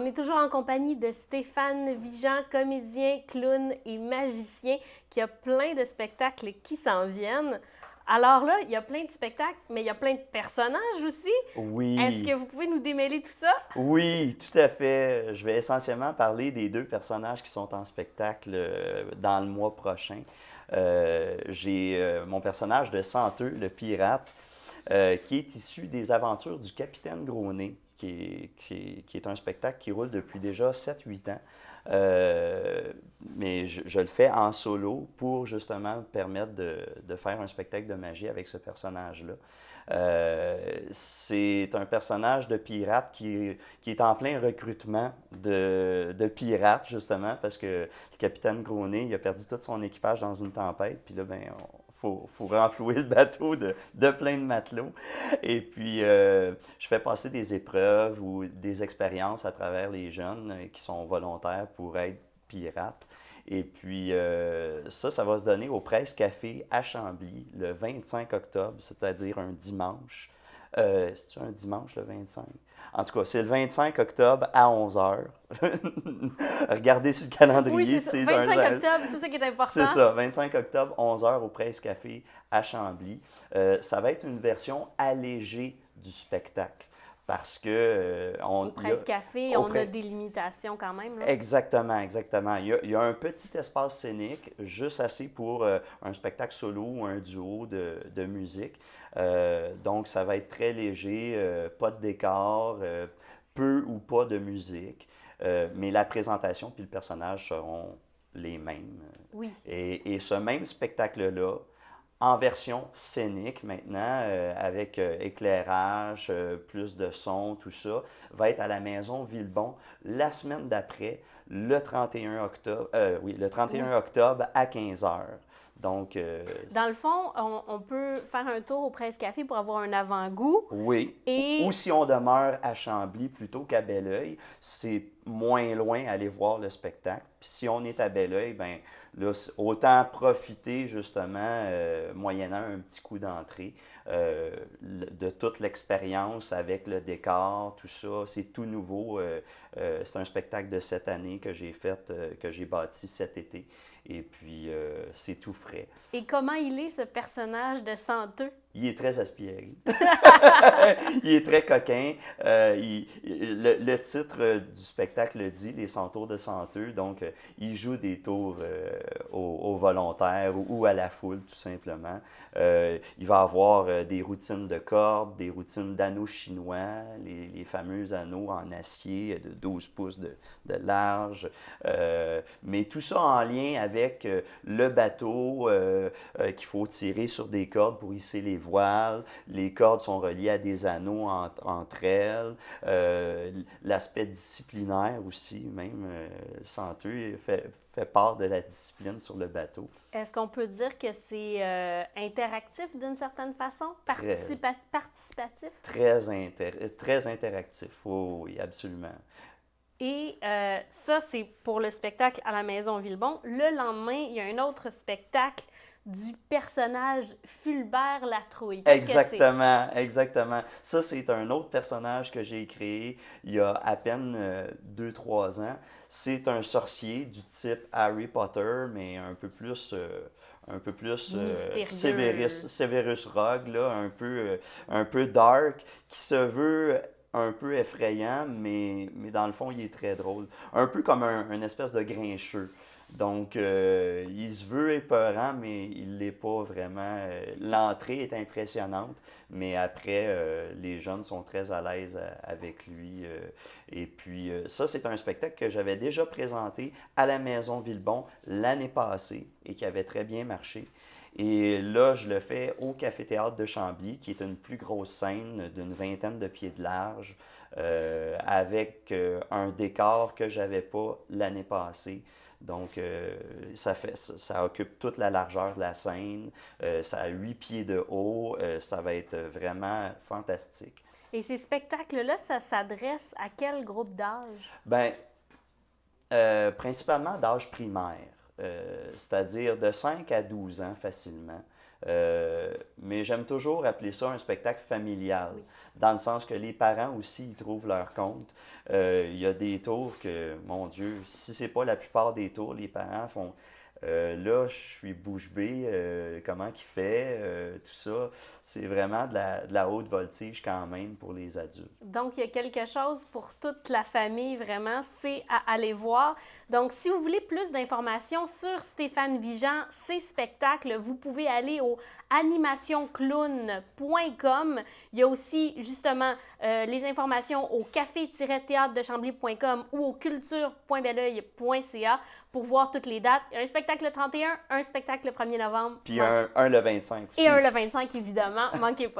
On est toujours en compagnie de Stéphane Vigeant, comédien, clown et magicien, qui a plein de spectacles qui s'en viennent. Alors là, il y a plein de spectacles, mais il y a plein de personnages aussi. Est-ce Oui, que vous pouvez nous démêler tout ça? oui, tout à fait. Je vais essentiellement parler des deux personnages qui sont en spectacle dans le mois prochain. J'ai mon personnage de Santeux, le pirate, qui est issu des aventures du Capitaine Gros-Nez, qui est un spectacle qui roule depuis déjà 7-8 ans. Euh, mais je le fais en solo pour justement me permettre de faire un spectacle de magie avec ce personnage-là. C'est un personnage de pirate qui est en plein recrutement de pirates, justement, parce que le capitaine Gros-Nez, il a perdu tout son équipage dans une tempête, puis là, ben, faut renflouer le bateau de plein de matelots. Et puis, je fais passer des épreuves ou des expériences à travers les jeunes qui sont volontaires pour être pirates. Et puis, ça va se donner au Presse Café à Chambly le 25 octobre, c'est-à-dire un dimanche. C'est-tu un dimanche le 25? En tout cas, c'est le 25 octobre à 11 heures. Regardez sur le Oui, calendrier, c'est ça. 25 octobre, c'est ça qui est c'est important. ça, 25 octobre, 11 heures au Presse Café à Chambly. Ça va être une version allégée du spectacle parce que Au Presse Café, au on a pré- des limitations quand même, là. Exactement, exactement. Il y a un petit espace scénique, juste assez pour un spectacle solo ou un duo de musique. Donc, ça va être très léger, pas de décor, peu ou pas de musique. Mais la présentation puis le personnage seront les mêmes. Oui. Et ce même spectacle-là, en version scénique maintenant, avec éclairage, plus de son, tout ça, va être à la Maison Villebon la semaine d'après, le 31 octobre, oui, le Oui. 31 octobre à 15 heures. Donc, Dans le fond, on peut faire un tour au Presse Café pour avoir un avant-goût. oui. Ou Et si on demeure à Chambly plutôt qu'à Belleuil, c'est moins loin aller voir le spectacle. Puis si on est à Belleuil, ben là, autant profiter justement, moyennant un petit coup d'entrée, de toute l'expérience avec le décor, tout ça. C'est tout nouveau. C'est un spectacle de cette année que j'ai fait, que j'ai bâti cet été. Et puis, c'est tout frais. Et comment il est, ce personnage de Santeux? Il est très aspiré. Il est très coquin. Le titre du spectacle le dit, Les Centaures de Santeux. Donc, il joue des tours aux volontaires ou à la foule, tout simplement. Il va avoir des routines de cordes, des routines d'anneaux chinois, les fameux anneaux en acier de 12 pouces de large. Mais tout ça en lien avec le bateau qu'il faut tirer sur des cordes pour hisser les voiles. Les cordes sont reliées à des anneaux entre elles. L'aspect disciplinaire aussi, même, Santeux fait part de la discipline sur le bateau. Est-ce qu'on peut dire que c'est interactif d'une certaine façon? Très, Participatif? très interactif, oh, oui, absolument. Et ça, c'est pour le spectacle à la Maison Villebon. Le lendemain, il y a un autre spectacle du personnage Fulbert Latrouille. Qu'est-ce que c'est? Exactement, exactement. Ça, c'est un autre personnage que j'ai créé il y a à peine 2-3 ans. C'est un sorcier du type Harry Potter, mais un peu plus Mystérieux. Severus Rogue, là, un peu dark, qui se veut un peu effrayant, mais dans le fond, il est très drôle. Un peu comme une espèce de grincheux. Donc, il se veut épeurant, mais il ne l'est pas vraiment. L'entrée est impressionnante, mais après, les jeunes sont très à l'aise avec lui. Et puis, ça, c'est un spectacle que j'avais déjà présenté à la Maison Villebon l'année passée et qui avait très bien marché. Et là, je le fais au Café-Théâtre de Chambly, qui est une plus grosse scène d'une vingtaine de pieds de large, avec un décor que j'avais pas l'année passée. Donc, ça occupe toute la largeur de la scène. Ça a 8 pieds de haut. Ça va être vraiment fantastique. Et ces spectacles-là, ça s'adresse à quel groupe d'âge? Ben, principalement d'âge primaire, c'est-à-dire de 5 à 12 ans facilement. Mais j'aime toujours appeler ça un spectacle familial, Oui. dans le sens que les parents aussi y trouvent leur compte. Il y a des tours que, mon Dieu, si c'est pas la plupart des tours, les parents font là, je suis bouche bée, comment qu'il fait, tout ça. C'est vraiment de la haute voltige quand même pour les adultes. Donc, il y a quelque chose pour toute la famille, vraiment, c'est à aller voir. Donc, si vous voulez plus d'informations sur Stéphane Vigeant, ses spectacles, vous pouvez aller au animationclown.com. Il y a aussi, justement, les informations au café-théâtre-de-chambly.com ou au culture.beloeil.ca pour voir toutes les dates. Un spectacle le 31, un spectacle le 1er novembre. Puis un le 25 aussi. Et un le 25, évidemment. Manquez pas.